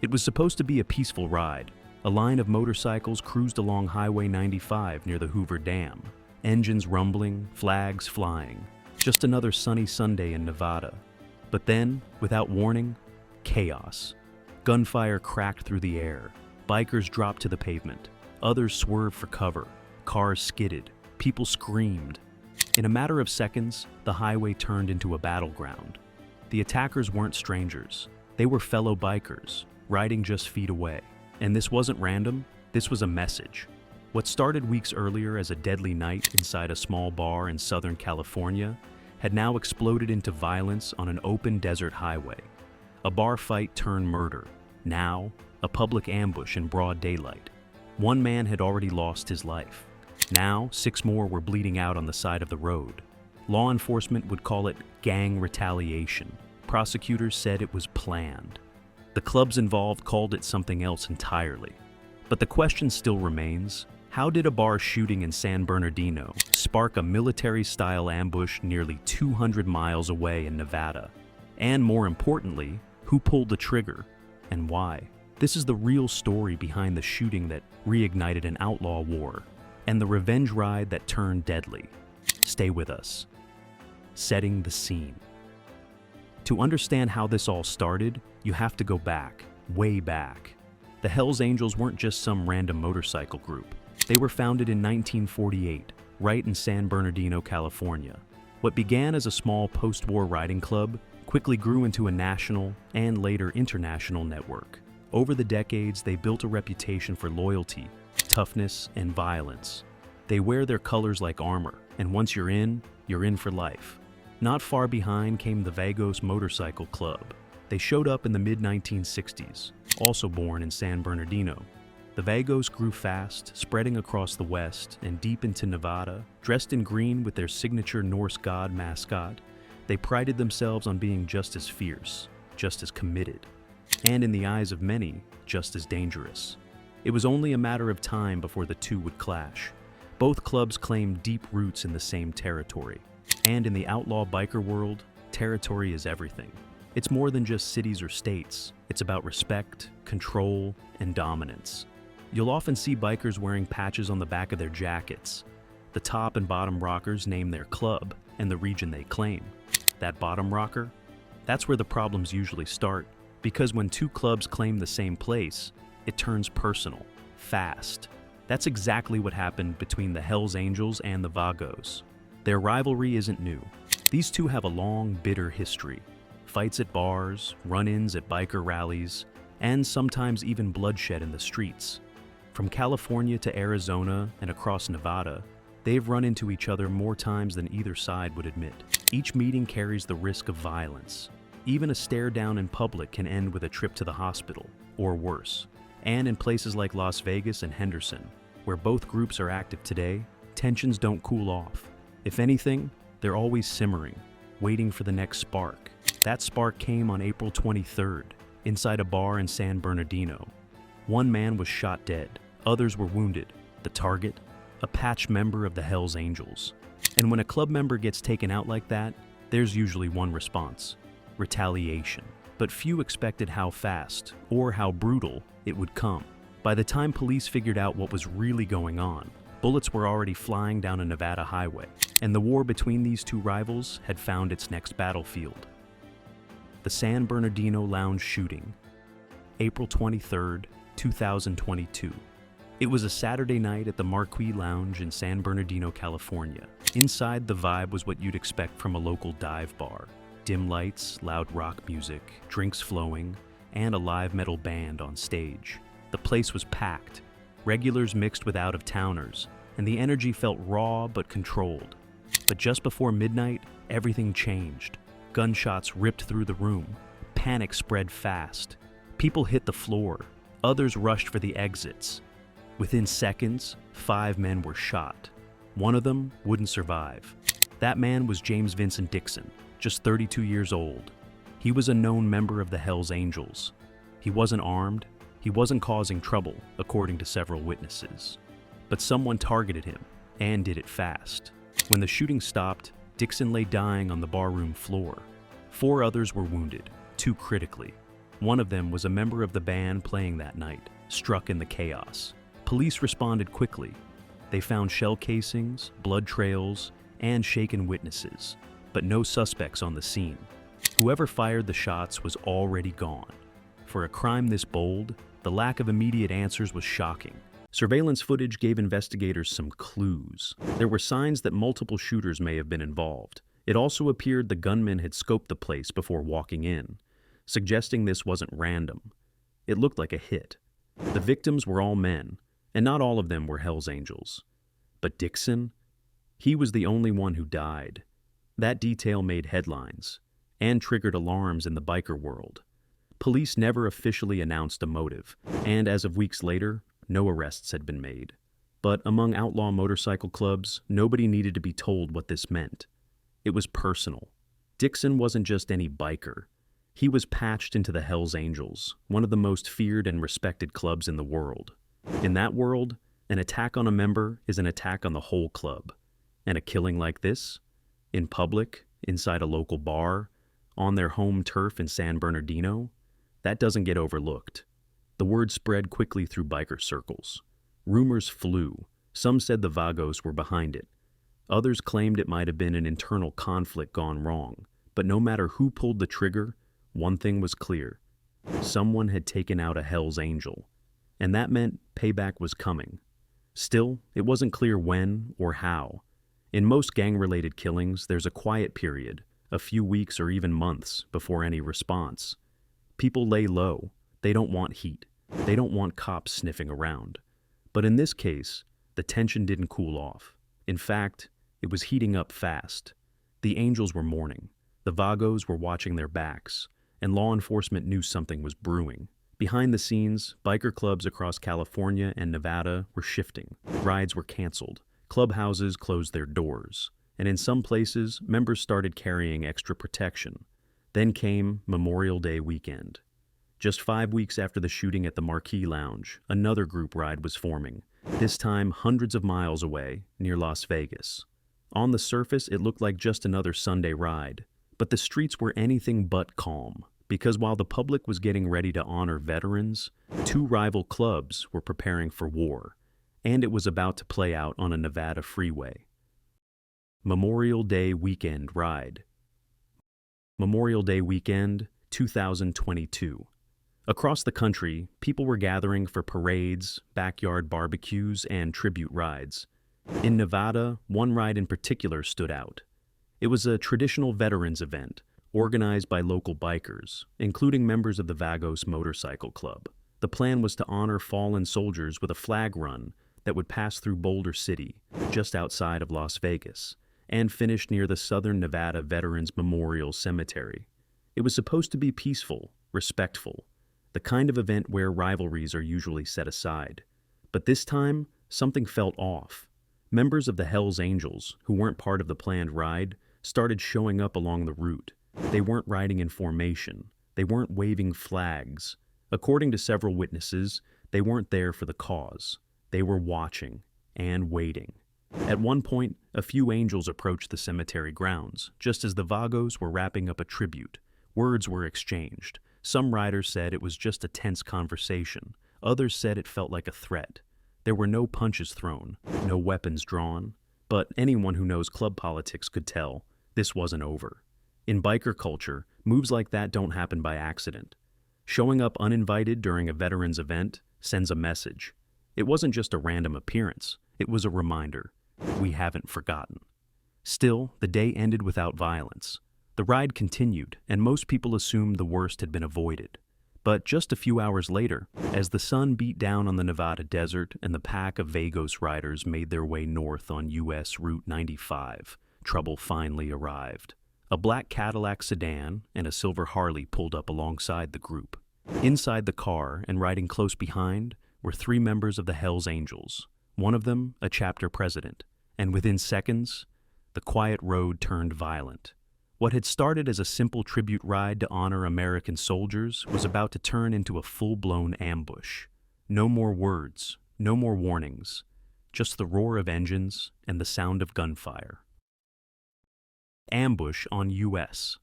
It was supposed to be a peaceful ride. A line of motorcycles cruised along Highway 95 near the Hoover Dam, engines rumbling, flags flying. Just another sunny Sunday in Nevada. But then, without warning, chaos. Gunfire cracked through the air. Bikers dropped to the pavement. Others swerved for cover. Cars skidded. People screamed. In a matter of seconds, the highway turned into a battleground. The attackers weren't strangers. They were fellow bikers, riding just feet away. And this wasn't random, this was a message. What started weeks earlier as a deadly night inside a small bar in Southern California had now exploded into violence on an open desert highway. A bar fight turned murder. Now, a public ambush in broad daylight. One man had already lost his life. Now, 6 more were bleeding out on the side of the road. Law enforcement would call it gang retaliation. Prosecutors said it was planned. The clubs involved called it something else entirely. But the question still remains, how did a bar shooting in San Bernardino spark a military-style ambush nearly 200 miles away in Nevada? And more importantly, who pulled the trigger and why? This is the real story behind the shooting that reignited an outlaw war and the revenge ride that turned deadly. Stay with us. Setting the scene. To understand how this all started, you have to go back, way back. The Hells Angels weren't just some random motorcycle group. They were founded in 1948, right in San Bernardino, California. What began as a small post-war riding club quickly grew into a national and later international network. Over the decades, they built a reputation for loyalty, toughness, and violence. They wear their colors like armor, and once you're in for life. Not far behind came the Vagos Motorcycle Club. They showed up in the mid-1960s, also born in San Bernardino. The Vagos grew fast, spreading across the West and deep into Nevada. Dressed in green with their signature Norse god mascot, they prided themselves on being just as fierce, just as committed, and in the eyes of many, just as dangerous. It was only a matter of time before the two would clash. Both clubs claimed deep roots in the same territory. And in the outlaw biker world, territory is everything. It's more than just cities or states. It's about respect, control, and dominance. You'll often see bikers wearing patches on the back of their jackets. The top and bottom rockers name their club and the region they claim. That bottom rocker? That's where the problems usually start, because when two clubs claim the same place, it turns personal, fast. That's exactly what happened between the Hells Angels and the Vagos. Their rivalry isn't new. These two have a long, bitter history. Fights at bars, run-ins at biker rallies, and sometimes even bloodshed in the streets. From California to Arizona and across Nevada, they've run into each other more times than either side would admit. Each meeting carries the risk of violence. Even a stare down in public can end with a trip to the hospital, or worse. And in places like Las Vegas and Henderson, where both groups are active today, tensions don't cool off. If anything, they're always simmering, waiting for the next spark. That spark came on April 23rd, inside a bar in San Bernardino. One man was shot dead, others were wounded. The target? A patch member of the Hells Angels. And when a club member gets taken out like that, there's usually one response: retaliation. But few expected how fast, or how brutal, it would come. By the time police figured out what was really going on, bullets were already flying down a Nevada highway, and the war between these two rivals had found its next battlefield. The San Bernardino Lounge shooting, April 23rd, 2022. It was a Saturday night at the Marquis Lounge in San Bernardino, California. Inside, the vibe was what you'd expect from a local dive bar. Dim lights, loud rock music, drinks flowing, and a live metal band on stage. The place was packed, regulars mixed with out-of-towners, and the energy felt raw but controlled. But just before midnight, everything changed. Gunshots ripped through the room. Panic spread fast. People hit the floor. Others rushed for the exits. Within seconds, 5 men were shot. One of them wouldn't survive. That man was James Vincent Dixon, just 32 years old. He was a known member of the Hells Angels. He wasn't armed. He wasn't causing trouble, according to several witnesses. But someone targeted him, and did it fast. When the shooting stopped, Dixon lay dying on the barroom floor. 4 others were wounded, 2 critically. One of them was a member of the band playing that night, struck in the chaos. Police responded quickly. They found shell casings, blood trails, and shaken witnesses, but no suspects on the scene. Whoever fired the shots was already gone. For a crime this bold, the lack of immediate answers was shocking. Surveillance footage gave investigators some clues. There were signs that multiple shooters may have been involved. It also appeared the gunman had scoped the place before walking in, suggesting this wasn't random. It looked like a hit. The victims were all men, and not all of them were Hell's Angels. But Dixon? He was the only one who died. That detail made headlines, and triggered alarms in the biker world. Police never officially announced a motive, and as of weeks later, no arrests had been made. But among outlaw motorcycle clubs, nobody needed to be told what this meant. It was personal. Dixon wasn't just any biker. He was patched into the Hells Angels, one of the most feared and respected clubs in the world. In that world, an attack on a member is an attack on the whole club. And a killing like this, in public, inside a local bar, on their home turf in San Bernardino, that doesn't get overlooked. The word spread quickly through biker circles. Rumors flew. Some said the Vagos were behind it. Others claimed it might have been an internal conflict gone wrong. But no matter who pulled the trigger, one thing was clear. Someone had taken out a Hell's Angel. And that meant payback was coming. Still, it wasn't clear when or how. In most gang-related killings, there's a quiet period, a few weeks or even months, before any response. People lay low. They don't want heat. They don't want cops sniffing around. But in this case, the tension didn't cool off. In fact, it was heating up fast. The Angels were mourning. The Vagos were watching their backs, and law enforcement knew something was brewing. Behind the scenes, biker clubs across California and Nevada were shifting. Rides were canceled. Clubhouses closed their doors. And in some places, members started carrying extra protection. Then came Memorial Day weekend. Just 5 weeks after the shooting at the Marquee Lounge, another group ride was forming, this time hundreds of miles away, near Las Vegas. On the surface, it looked like just another Sunday ride, but the streets were anything but calm, because while the public was getting ready to honor veterans, two rival clubs were preparing for war, and it was about to play out on a Nevada freeway. Memorial Day Weekend Ride. Memorial Day Weekend, 2022. Across the country, people were gathering for parades, backyard barbecues, and tribute rides. In Nevada, one ride in particular stood out. It was a traditional veterans event, organized by local bikers, including members of the Vagos Motorcycle Club. The plan was to honor fallen soldiers with a flag run that would pass through Boulder City, just outside of Las Vegas, and finish near the Southern Nevada Veterans Memorial Cemetery. It was supposed to be peaceful, respectful, the kind of event where rivalries are usually set aside. But this time, something felt off. Members of the Hells Angels, who weren't part of the planned ride, started showing up along the route. They weren't riding in formation. They weren't waving flags. According to several witnesses, they weren't there for the cause. They were watching and waiting. At one point, a few angels approached the cemetery grounds, just as the Vagos were wrapping up a tribute. Words were exchanged. Some riders said it was just a tense conversation. Others said it felt like a threat. There were no punches thrown, no weapons drawn. But anyone who knows club politics could tell this wasn't over. In biker culture, moves like that don't happen by accident. Showing up uninvited during a veterans event sends a message. It wasn't just a random appearance. It was a reminder. We haven't forgotten. Still, the day ended without violence. The ride continued, and most people assumed the worst had been avoided. But just a few hours later, as the sun beat down on the Nevada desert and the pack of Vagos riders made their way north on US Route 95, trouble finally arrived. A black Cadillac sedan and a silver Harley pulled up alongside the group. Inside the car and riding close behind were 3 members of the Hells Angels, one of them a chapter president, and within seconds, the quiet road turned violent. What had started as a simple tribute ride to honor American soldiers was about to turn into a full-blown ambush. No more words, no more warnings, just the roar of engines and the sound of gunfire. Ambush on US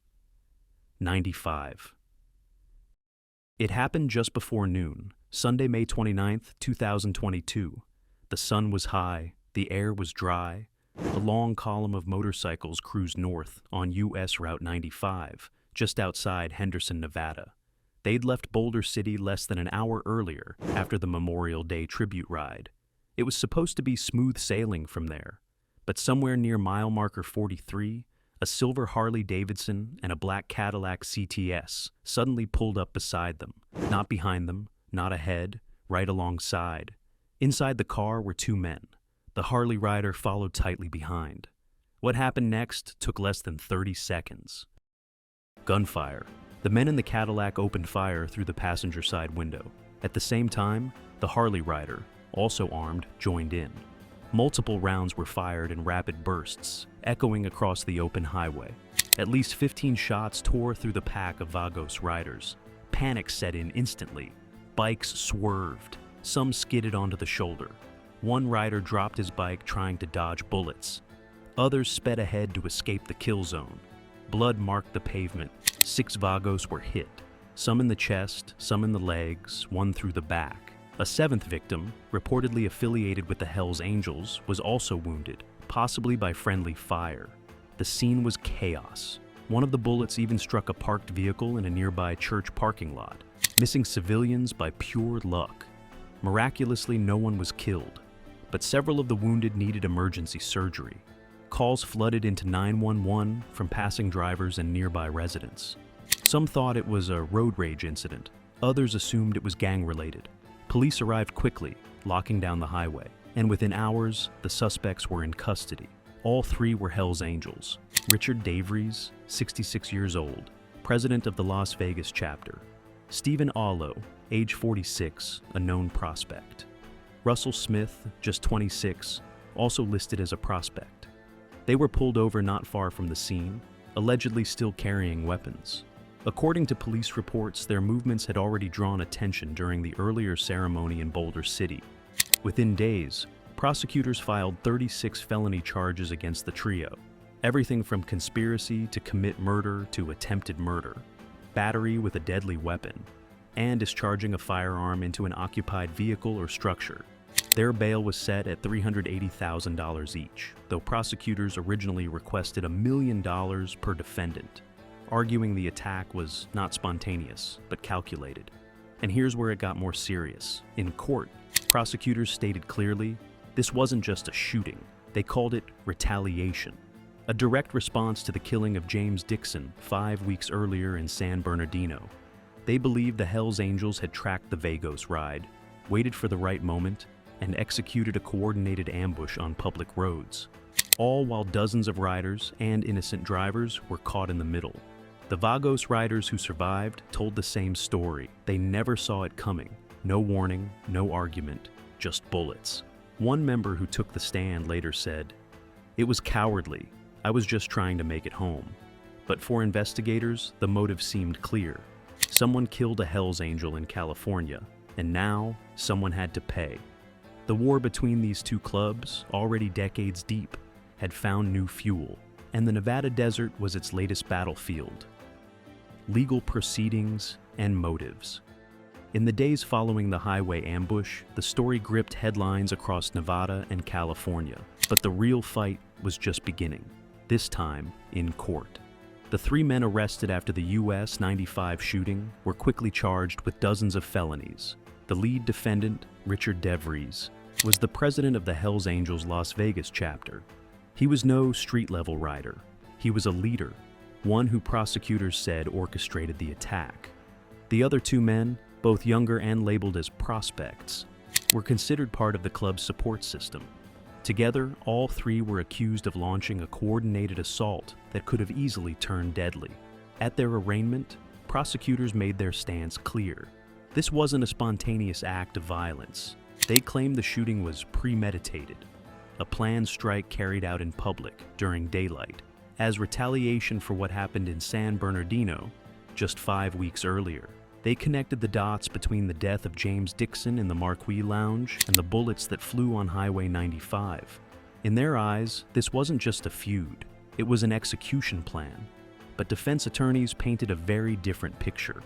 95. It happened just before noon, Sunday, May 29th, 2022. The sun was high, the air was dry. A long column of motorcycles cruised north on US Route 95, just outside Henderson, Nevada. They'd left Boulder City less than an hour earlier after the Memorial Day tribute ride. It was supposed to be smooth sailing from there, but somewhere near mile marker 43, a silver Harley-Davidson and a black Cadillac CTS suddenly pulled up beside them, not behind them, not ahead, right alongside. Inside the car were two men. The Harley rider followed tightly behind. What happened next took less than 30 seconds. Gunfire. The men in the Cadillac opened fire through the passenger side window. At the same time, the Harley rider, also armed, joined in. Multiple rounds were fired in rapid bursts, echoing across the open highway. At least 15 shots tore through the pack of Vagos riders. Panic set in instantly. Bikes swerved. Some skidded onto the shoulder. One rider dropped his bike trying to dodge bullets. Others sped ahead to escape the kill zone. Blood marked the pavement. 6 Vagos were hit. Some in the chest, some in the legs, one through the back. A 7th victim, reportedly affiliated with the Hells Angels, was also wounded, possibly by friendly fire. The scene was chaos. One of the bullets even struck a parked vehicle in a nearby church parking lot, missing civilians by pure luck. Miraculously, no one was killed, but several of the wounded needed emergency surgery. Calls flooded into 911 from passing drivers and nearby residents. Some thought it was a road rage incident. Others assumed it was gang-related. Police arrived quickly, locking down the highway, and within hours, the suspects were in custody. All 3 were Hells Angels. Richard Davries, 66 years old, president of the Las Vegas chapter. Stephen Allo, age 46, a known prospect. Russell Smith, just 26, also listed as a prospect. They were pulled over not far from the scene, allegedly still carrying weapons. According to police reports, their movements had already drawn attention during the earlier ceremony in Boulder City. Within days, prosecutors filed 36 felony charges against the trio, everything from conspiracy to commit murder to attempted murder, battery with a deadly weapon, and discharging a firearm into an occupied vehicle or structure. Their bail was set at $380,000 each, though prosecutors originally requested $1 million per defendant, arguing the attack was not spontaneous, but calculated. And here's where it got more serious. In court, prosecutors stated clearly, this wasn't just a shooting. They called it retaliation, a direct response to the killing of James Dixon 5 weeks earlier in San Bernardino. They believed the Hells Angels had tracked the Vagos ride, waited for the right moment, and executed a coordinated ambush on public roads, all while dozens of riders and innocent drivers were caught in the middle. The Vagos riders who survived told the same story. They never saw it coming. No warning, no argument, just bullets. One member who took the stand later said, "It was cowardly. I was just trying to make it home." But for investigators, the motive seemed clear. Someone killed a Hells Angel in California, and now someone had to pay. The war between these two clubs, already decades deep, had found new fuel, and the Nevada desert was its latest battlefield. Legal proceedings and motives. In the days following the highway ambush, the story gripped headlines across Nevada and California, but the real fight was just beginning, this time in court. The 3 men arrested after the US 95 shooting were quickly charged with dozens of felonies. The lead defendant, Richard Davries, was the president of the Hells Angels Las Vegas chapter. He was no street-level rider. He was a leader, one who prosecutors said orchestrated the attack. The other 2 men, both younger and labeled as prospects, were considered part of the club's support system. Together, all 3 were accused of launching a coordinated assault that could have easily turned deadly. At their arraignment, prosecutors made their stance clear. This wasn't a spontaneous act of violence. They claimed the shooting was premeditated, a planned strike carried out in public during daylight, as retaliation for what happened in San Bernardino just 5 weeks earlier. They connected the dots between the death of James Dixon in the Marquis Lounge and the bullets that flew on Highway 95. In their eyes, this wasn't just a feud, it was an execution plan. But defense attorneys painted a very different picture.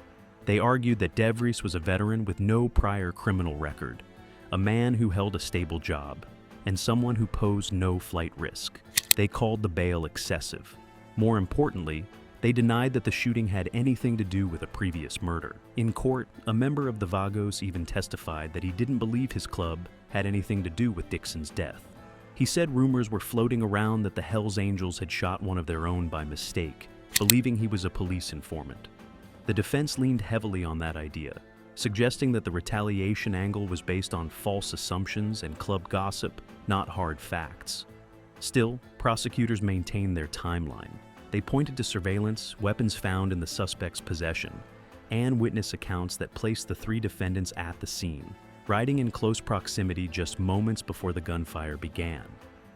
They argued that DeVries was a veteran with no prior criminal record, a man who held a stable job, and someone who posed no flight risk. They called the bail excessive. More importantly, they denied that the shooting had anything to do with a previous murder. In court, a member of the Vagos even testified that he didn't believe his club had anything to do with Dixon's death. He said rumors were floating around that the Hells Angels had shot one of their own by mistake, believing he was a police informant. The defense leaned heavily on that idea, suggesting that the retaliation angle was based on false assumptions and club gossip, not hard facts. Still, prosecutors maintained their timeline. They pointed to surveillance, weapons found in the suspect's possession, and witness accounts that placed the three defendants at the scene, riding in close proximity just moments before the gunfire began.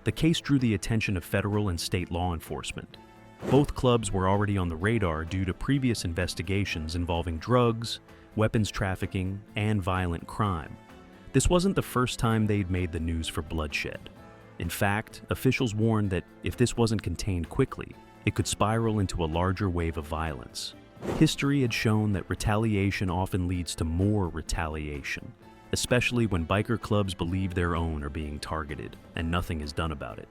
The case drew the attention of federal and state law enforcement. Both clubs were already on the radar due to previous investigations involving drugs, weapons trafficking, and violent crime. This wasn't the first time they'd made the news for bloodshed. In fact, officials warned that if this wasn't contained quickly, it could spiral into a larger wave of violence. History had shown that retaliation often leads to more retaliation, especially when biker clubs believe their own are being targeted and nothing is done about it.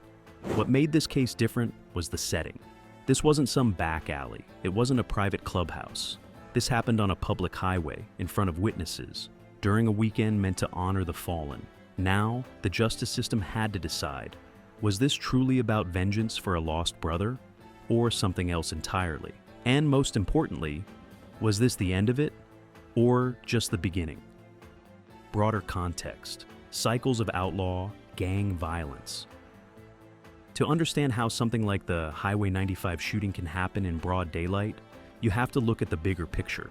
What made this case different was the setting. This wasn't some back alley. It wasn't a private clubhouse. This happened on a public highway, in front of witnesses, during a weekend meant to honor the fallen. Now, the justice system had to decide, was this truly about vengeance for a lost brother, or something else entirely? And most importantly, was this the end of it, or just the beginning? Broader context, cycles of outlaw, gang violence. To understand how something like the Highway 95 shooting can happen in broad daylight, you have to look at the bigger picture.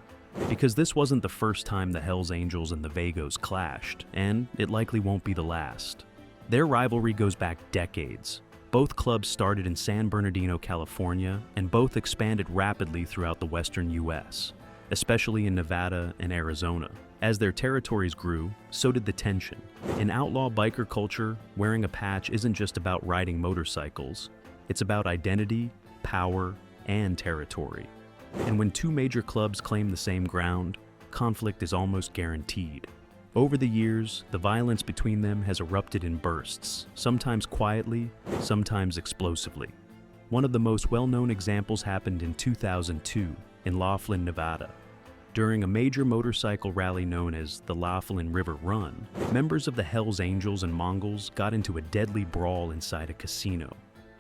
Because this wasn't the first time the Hells Angels and the Vagos clashed, and it likely won't be the last. Their rivalry goes back decades. Both clubs started in San Bernardino, California, and both expanded rapidly throughout the western US, especially in Nevada and Arizona. As their territories grew, so did the tension. In outlaw biker culture, wearing a patch isn't just about riding motorcycles. It's about identity, power, and territory. And when two major clubs claim the same ground, conflict is almost guaranteed. Over the years, the violence between them has erupted in bursts, sometimes quietly, sometimes explosively. One of the most well-known examples happened in 2002 in Laughlin, Nevada. During a major motorcycle rally known as the Laughlin River Run, members of the Hells Angels and Mongols got into a deadly brawl inside a casino.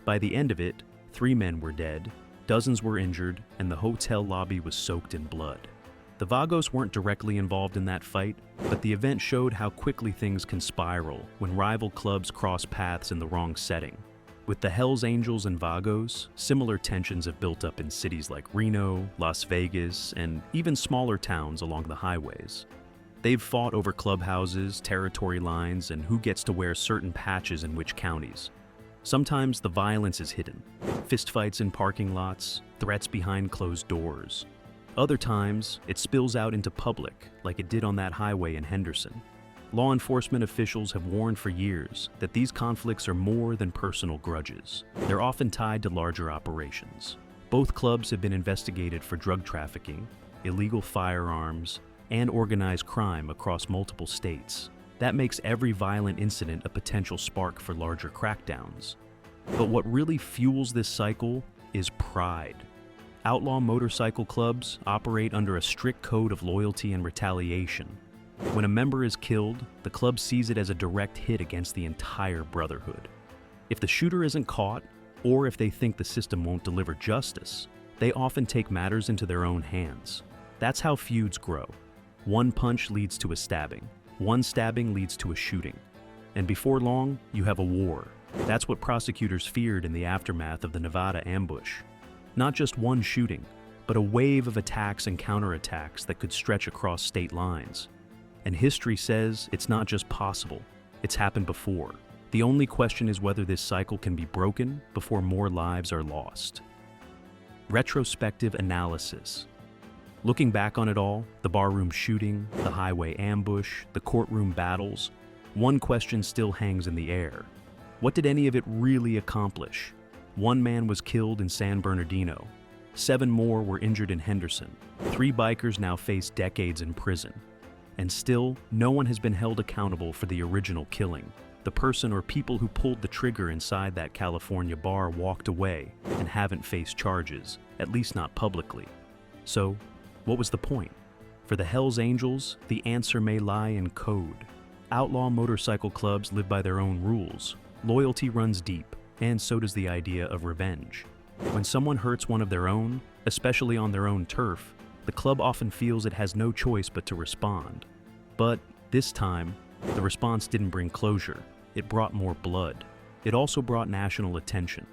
By the end of it, 3 men were dead, dozens were injured, and the hotel lobby was soaked in blood. The Vagos weren't directly involved in that fight, but the event showed how quickly things can spiral when rival clubs cross paths in the wrong setting. With the Hells Angels and Vagos, similar tensions have built up in cities like Reno, Las Vegas, and even smaller towns along the highways. They've fought over clubhouses, territory lines, and who gets to wear certain patches in which counties. Sometimes the violence is hidden. Fistfights in parking lots, threats behind closed doors. Other times, it spills out into public, like it did on that highway in Henderson. Law enforcement officials have warned for years that these conflicts are more than personal grudges. They're often tied to larger operations. Both clubs have been investigated for drug trafficking, illegal firearms, and organized crime across multiple states. That makes every violent incident a potential spark for larger crackdowns. But what really fuels this cycle is pride. Outlaw motorcycle clubs operate under a strict code of loyalty and retaliation. When a member is killed, the club sees it as a direct hit against the entire brotherhood. If the shooter isn't caught, or if they think the system won't deliver justice, they often take matters into their own hands. That's how feuds grow. One punch leads to a stabbing. One stabbing leads to a shooting. And before long, you have a war. That's what prosecutors feared in the aftermath of the Nevada ambush. Not just one shooting, but a wave of attacks and counterattacks that could stretch across state lines. And history says it's not just possible, it's happened before. The only question is whether this cycle can be broken before more lives are lost. Retrospective analysis. Looking back on it all, the barroom shooting, the highway ambush, the courtroom battles, one question still hangs in the air. What did any of it really accomplish? One man was killed in San Bernardino. 7 more were injured in Henderson. 3 bikers now face decades in prison. And still, no one has been held accountable for the original killing. The person or people who pulled the trigger inside that California bar walked away and haven't faced charges, at least not publicly. So, what was the point? For the Hells Angels, the answer may lie in code. Outlaw motorcycle clubs live by their own rules. Loyalty runs deep, and so does the idea of revenge. When someone hurts one of their own, especially on their own turf, the club often feels it has no choice but to respond. But this time, the response didn't bring closure. It brought more blood. It also brought national attention.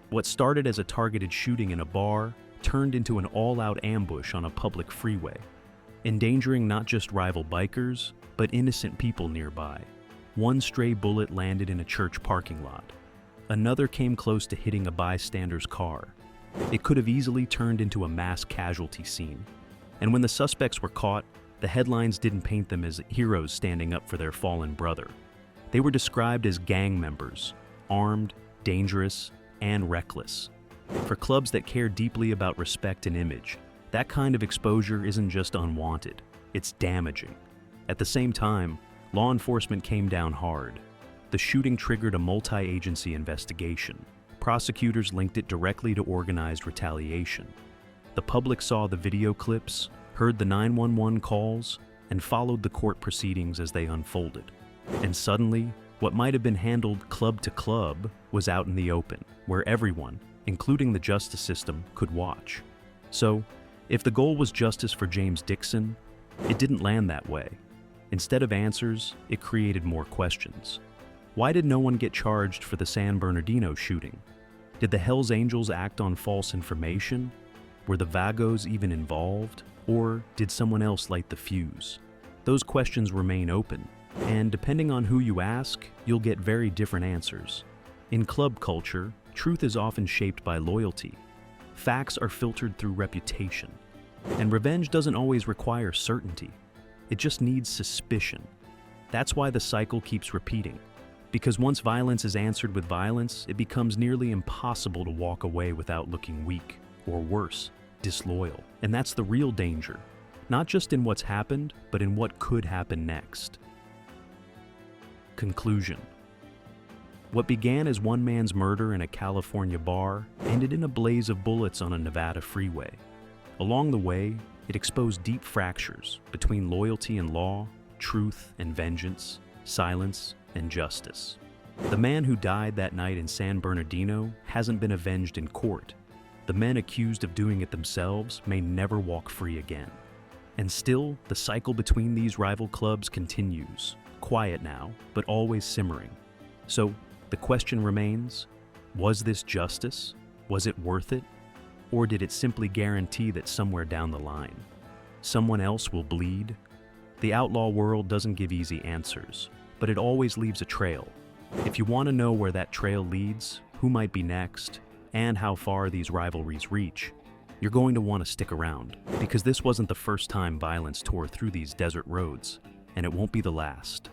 What started as a targeted shooting in a bar turned into an all-out ambush on a public freeway, endangering not just rival bikers, but innocent people nearby. One stray bullet landed in a church parking lot. Another came close to hitting a bystander's car. It could have easily turned into a mass casualty scene. And when the suspects were caught, the headlines didn't paint them as heroes standing up for their fallen brother. They were described as gang members, armed, dangerous, and reckless. For clubs that care deeply about respect and image, that kind of exposure isn't just unwanted, it's damaging. At the same time, law enforcement came down hard. The shooting triggered a multi-agency investigation. Prosecutors linked it directly to organized retaliation. The public saw the video clips, heard the 911 calls, and followed the court proceedings as they unfolded. And suddenly, what might have been handled club to club was out in the open, where everyone, including the justice system, could watch. So, if the goal was justice for James Dixon, it didn't land that way. Instead of answers, it created more questions. Why did no one get charged for the San Bernardino shooting? Did the Hells Angels act on false information? Were the Vagos even involved? Or did someone else light the fuse? Those questions remain open, and depending on who you ask, you'll get very different answers. In club culture, truth is often shaped by loyalty. Facts are filtered through reputation. And revenge doesn't always require certainty. It just needs suspicion. That's why the cycle keeps repeating. Because once violence is answered with violence, it becomes nearly impossible to walk away without looking weak, or worse, disloyal. And that's the real danger, not just in what's happened, but in what could happen next. Conclusion. What began as one man's murder in a California bar ended in a blaze of bullets on a Nevada freeway. Along the way, it exposed deep fractures between loyalty and law, truth and vengeance, silence and justice. The man who died that night in San Bernardino hasn't been avenged in court. The men accused of doing it themselves may never walk free again. And still, the cycle between these rival clubs continues, quiet now, but always simmering. So, the question remains, was this justice? Was it worth it? Or did it simply guarantee that somewhere down the line, someone else will bleed? The outlaw world doesn't give easy answers, but it always leaves a trail. If you want to know where that trail leads, who might be next, and how far these rivalries reach, you're going to want to stick around, because this wasn't the first time violence tore through these desert roads, and it won't be the last.